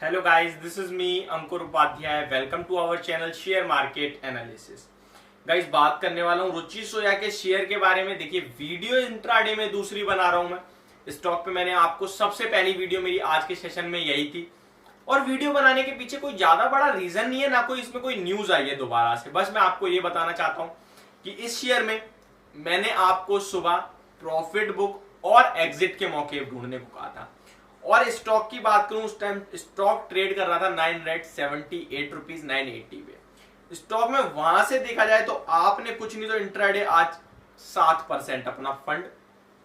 Hello guys, this is me Ankur Upadhyay. Welcome to our channel share market analysis. Guys, बात करने वाला हूं रुचि सोया के शेयर के बारे में। देखिए, वीडियो इंट्राडे में दूसरी बना रहा हूं मैं स्टॉक पे। मैंने आपको सबसे पहली वीडियो मेरी आज के सेशन में यही थी, और वीडियो बनाने के पीछे कोई ज्यादा बड़ा रीजन नहीं है, ना कोई इसमें कोई न्यूज आई है दोबारा से। बस मैं आपको ये बताना चाहता हूं कि इस शेयर में मैंने आपको सुबह प्रॉफिट बुक और एग्जिट के मौके ढूंढने को कहा था। और स्टॉक की बात करूं, उस टाइम स्टॉक ट्रेड कर रहा था 978 रुपीज 980 पे। स्टॉक में वहां से देखा जाए तो आपने कुछ नहीं तो इंट्राडे आज 7% अपना फंड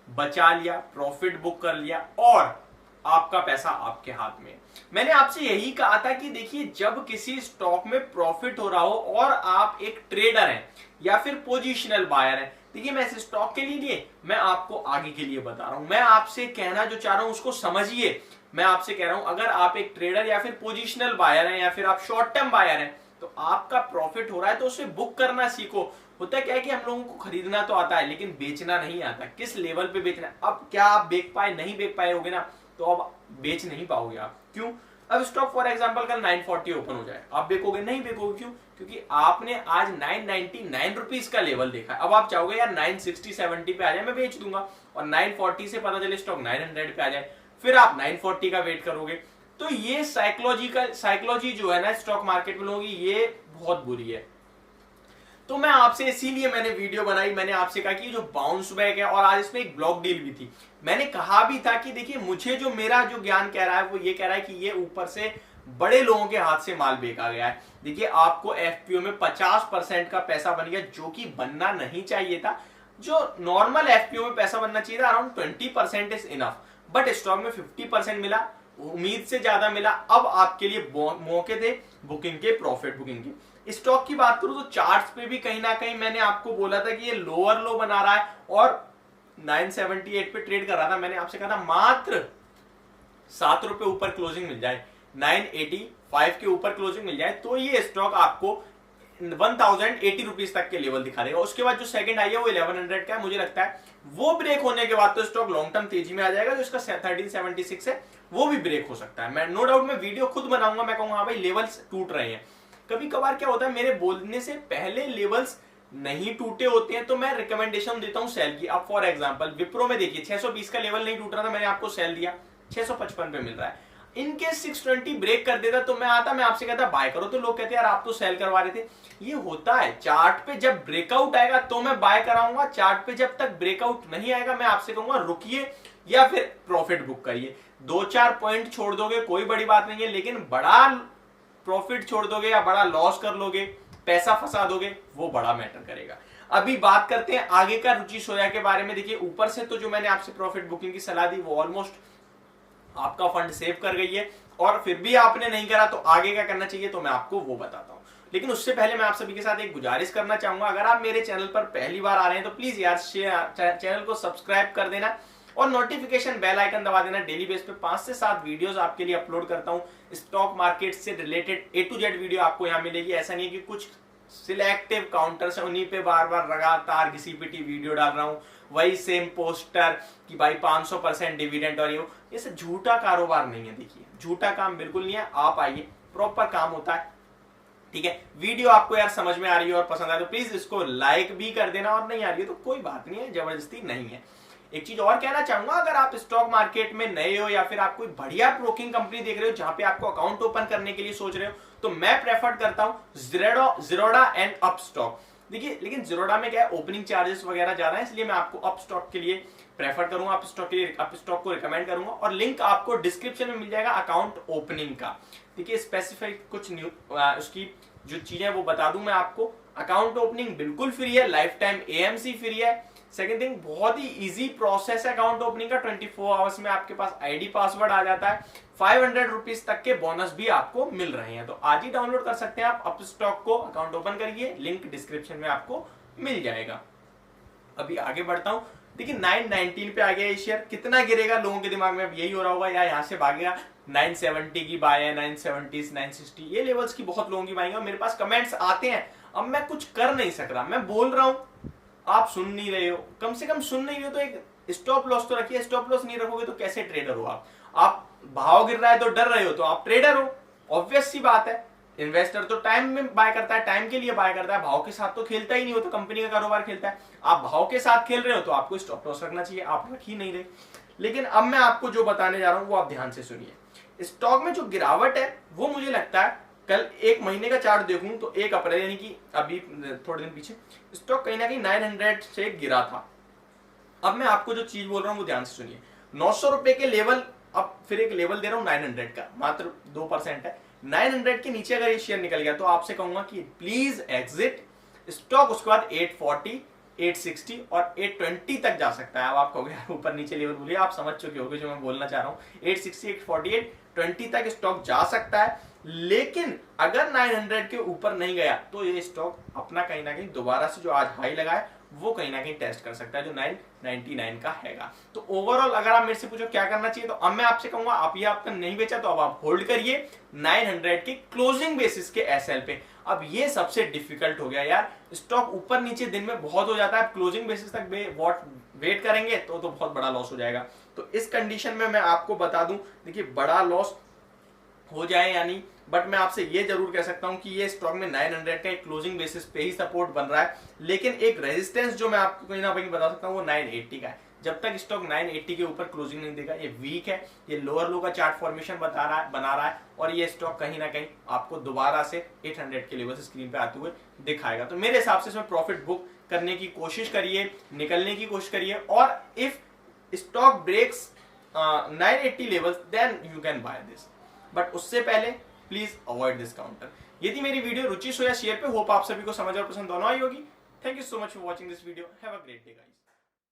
बचा लिया, प्रॉफिट बुक कर लिया, और आपका पैसा आपके हाथ में। मैंने आपसे यही कहा था कि देखिए, जब किसी स्टॉक में प्रॉफिट हो रहा हो और आप एक ट्रेडर हैं या फिर पोजिशनल बायर हैं, देखिए मैं इस स्टॉक के लिए मैं आपको आगे के लिए बता रहा हूं। मैं आपसे कहना जो चाह रहा हूं उसको समझिए। मैं आपसे कह रहा हूं, अगर आप एक ट्रेडर या फिर पोजिशनल बायर हैं या फिर आप शॉर्ट टर्म बायर हैं, तो आपका प्रॉफिट हो रहा है तो उसे बुक करना सीखो। होता क्या है कि हम लोगों को खरीदना तो आता है लेकिन बेचना नहीं आता। किस लेवल पे बेचना है, अब क्या आप बेच पाए नहीं बेच पाए होगे ना, तो अब बेच नहीं पाओगे आप। क्यों? अब स्टॉक फॉर एग्जांपल कल 940 ओपन हो जाए, आप बेचोगे नहीं? बेचोगे क्यों? क्योंकि आपने आज 999 रुपीज का लेवल देखा है। अब आप चाहोगे यार 960-70 पे आ जाए, मैं बेच दूंगा, और 940 से पता चले स्टॉक 900 पे आ जाए, फिर आप 940 का वेट करोगे। तो ये साइकोलॉजी जो है ना स्टॉक मार्केट में लोगों की, ये बहुत बुरी है। तो मैं आपसे इसीलिए मैंने वीडियो बनाई। मैंने आपसे कहा कि जो बाउंस बैक है, और आज इसमें एक ब्लॉक डील भी थी। मैंने कहा भी था कि देखिए, मुझे जो मेरा जो ज्ञान कह रहा है वो ये कह रहा है कि ये ऊपर से बड़े लोगों के हाथ से माल बेचा गया है। देखिए, आपको एफपीओ में 50% का पैसा बन गया, जो कि बनना नहीं चाहिए था। जो नॉर्मल एफपीओ में पैसा बनना चाहिए था around 20% is enough, but stock में 50% मिला, उम्मीद से ज्यादा मिला। अब आपके लिए मौके थे बुकिंग के, प्रॉफिट बुकिंग के। स्टॉक की बात करूं तो चार्ट्स पे भी कहीं ना कहीं मैंने आपको बोला था कि ये लोअर लो बना रहा है और 978 पे ट्रेड कर रहा था। मैंने आपसे कहा था मात्र 7 रुपए ऊपर क्लोजिंग मिल जाए, 985 के ऊपर क्लोजिंग मिल जाए, तो ये स्टॉक आपको 1080 रुपीज तक के लेवल दिखा देगा। उसके बाद जो सेकंड आई है वो 1100 का है। मुझे लगता है वो ब्रेक होने के बाद तो स्टॉक लॉन्ग टर्म तेजी में आ जाएगा। जो इसका 1376 है वो भी ब्रेक हो सकता है। मैं नो डाउट मैं वीडियो खुद बनाऊंगा, मैं कहूंगा हाँ भाई लेवल्स टूट रहे हैं। कभी कभार क्या होता है, मेरे बोलने से पहले लेवल्स नहीं टूटे होते हैं, तो मैं रिकमेंडेशन देता हूं सेल की। अब फॉर एग्जांपल विप्रो में देखिए 620 का लेवल नहीं टूट रहा था, मैंने आपको सेल दिया, 655 पे मिल रहा है। इनके 620 ब्रेक कर देता तो मैं आपसे कहता बाय करो, तो लोग कहते यार आप तो सेल करवा रहे थे। ये होता है, चार्ट पे जब ब्रेकआउट आएगा तो मैं बाय कराऊंगा, चार्ट पे जब तक ब्रेकआउट नहीं आएगा मैं आपसे कहूंगा रुकिए या फिर प्रॉफिट बुक करिए। 2-4 पॉइंट छोड़ दोगे कोई बड़ी बात नहीं है, लेकिन बड़ा प्रॉफिट छोड़ दोगे या बड़ा लॉस कर लोगे, पैसा फंसा दोगे, वो बड़ा मैटर करेगा। अभी बात करते हैं आगे का रुचि सोया के बारे में। देखिए, ऊपर से तो जो मैंने आपसे प्रॉफिट बुकिंग की सलाह दी वो ऑलमोस्ट आपका फंड सेव कर गई है, और फिर भी आपने नहीं करा तो आगे क्या करना चाहिए तो मैं आपको वो बताता हूं। लेकिन उससे पहले मैं आप सभी के साथ एक गुजारिश करना चाहूंगा, अगर आप मेरे चैनल पर पहली बार आ रहे हैं तो प्लीज यार चैनल को सब्सक्राइब कर देना और नोटिफिकेशन बेल आइकन दबा देना। डेली बेस पे 5 से 7 वीडियोस आपके लिए अपलोड करता हूं। स्टॉक मार्केट से related A to Z video आपको यहाँ मिलेगी। ऐसा नहीं है कि कुछ सिलेक्टिव काउंटर्स है उन्हीं पे बार बार लगातार घिसी पिटी वीडियो डाल रहा हूं, वही सेम पोस्टर कि भाई 500% डिविडेंड और ये सब झूठा कारोबार नहीं है। देखिए, झूठा काम बिल्कुल नहीं है। आप आइए, प्रॉपर काम होता है, ठीक है। वीडियो आपको यार समझ में आ रही है और पसंद आए तो प्लीज इसको लाइक भी कर देना, और नहीं आ रही है तो कोई बात नहीं है, जबरदस्ती नहीं है। एक चीज और कहना चाहूंगा, अगर आप स्टॉक मार्केट में नए हो या फिर आप कोई बढ़िया ब्रोकिंग कंपनी देख रहे हो जहां पे आपको अकाउंट ओपन करने के लिए सोच रहे हो, तो मैं प्रेफर करता हूं ज़ीरोधा एंड अपस्टॉक। देखिए, लेकिन ज़ीरोधा में क्या है, ओपनिंग चार्जेस वगैरह ज्यादा है, इसलिए मैं आपको अपस्टॉक के लिए प्रेफर करूंगा, अपस्टॉक को रिकमेंड करूंगा। और लिंक आपको डिस्क्रिप्शन में मिल जाएगा अकाउंट ओपनिंग का। देखिए, स्पेसिफिक कुछ उसकी जो चीजें वो बता दूं मैं आपको। अकाउंट ओपनिंग बिल्कुल फ्री है, लाइफ टाइम AMC फ्री है। सेकेंड थिंग, बहुत ही इजी प्रोसेस है अकाउंट ओपनिंग का। 24 आवर्स में आपके पास ID पासवर्ड आ जाता है। 500 रुपीज तक के बोनस भी आपको मिल रहे हैं, तो आज ही डाउनलोड कर सकते हैं आप अपस्टॉक को। अकाउंट ओपन करिए, लिंक डिस्क्रिप्शन में आपको मिल जाएगा। अभी आगे बढ़ता हूं। देखिए, 919 पे आ गया ये शेयर, कितना गिरेगा लोगों के दिमाग में अब यही हो रहा होगा, या यहाँ से भागेगा। 970 की बाय है, 970, 960, ये लेवल्स की बहुत लोगों की बाइंग है। मेरे पास कमेंट्स आते हैं, अब मैं कुछ कर नहीं सक रहा, मैं बोल रहा हूं, आप सुन नहीं रहे हो। कम से कम सुन नहीं रहे हो तो एक स्टॉप लॉस तो रखिए। स्टॉप लॉस नहीं रखोगे तो कैसे ट्रेडर हो आप भाव गिर रहा है तो डर रहे हो, तो आप ट्रेडर हो, ऑब्वियस सी बात है। इन्वेस्टर तो टाइम में बाय करता है, टाइम के लिए बाय करता है, भाव के साथ तो खेलता ही नहीं हो, तो कंपनी का कारोबार खेलता है। आप भाव के साथ खेल रहे हो तो आपको स्टॉप लॉस रखना चाहिए, आप रख ही नहीं रहे। लेकिन अब मैं आपको जो बताने जा रहा हूं वो आप ध्यान से सुनिए। स्टॉक में जो गिरावट है वो मुझे लगता है, कल एक महीने का चार्ट देखूं तो 1 अप्रैल यानी कि अभी थोड़े दिन पीछे स्टॉक कहीं ना कहीं 900 से गिरा था। अब मैं आपको जो चीज बोल रहा हूं वो ध्यान से सुनिए। 900 रुपए के लेवल, अब फिर एक लेवल दे रहा हूं 900 का, मात्र 2% है। 900 के नीचे अगर ये शेयर निकल गया तो आपसे कहूंगा कि प्लीज एग्जिट। स्टॉक उसके बाद 840, 860 और 820 तक जा सकता है। अब आप कहोगे यार ऊपर नीचे लेवल बोलिए, आप समझ चुके होगे जो मैं बोलना चाह रहा हूं। 860, 840, 820 तक स्टॉक जा सकता है। लेकिन अगर 900 के ऊपर नहीं गया तो ये स्टॉक अपना कहीं ना कहीं दोबारा से जो आज हाई लगा है वो कहीं ना कहीं टेस्ट कर सकता है, जो 999 का हैगा। तो ओवरऑल अगर आप मेरे से पूछो क्या करना चाहिए, तो अब मैं आपसे कहूंगा आप ये आपका नहीं बेचा तो अब आप होल्ड करिए 900 के क्लोजिंग बेसिस के एसएल पे। अब ये सबसे डिफिकल्ट हो गया यार, स्टॉक ऊपर नीचे दिन में बहुत हो जाता है, क्लोजिंग बेसिस तक वेट करेंगे तो बहुत बड़ा लॉस हो जाएगा। तो इस कंडीशन में मैं आपको बता दूं, देखिए बड़ा लॉस हो जाए यानी, बट मैं आपसे ये जरूर कह सकता हूं कि ये स्टॉक में 900 का एक क्लोजिंग बेसिस पे ही सपोर्ट बन रहा है। लेकिन एक रेजिस्टेंस जो मैं आपको कहीं ना कहीं बता सकता हूं वो 980 का है। जब तक स्टॉक 980 के ऊपर क्लोजिंग नहीं देगा, ये वीक है, ये लोअर लो का चार्ट फॉर्मेशन बना रहा है और ये स्टॉक कहीं ना कहीं आपको दोबारा से 800 के लेवल से स्क्रीन पे आते हुए दिखाएगा। तो मेरे हिसाब से इसमें प्रॉफिट बुक करने की कोशिश करिए, निकलने की कोशिश करिए, और if stock breaks 980 levels then you can buy this, but उससे पहले प्लीज अवॉइड दिस काउंटर। ये थी मेरी वीडियो, रुचि सो या शेयर पे। होप आप सभी को समझ और पसंद दोनों आई होगी। Thank you so much for watching this video. Have a great day guys.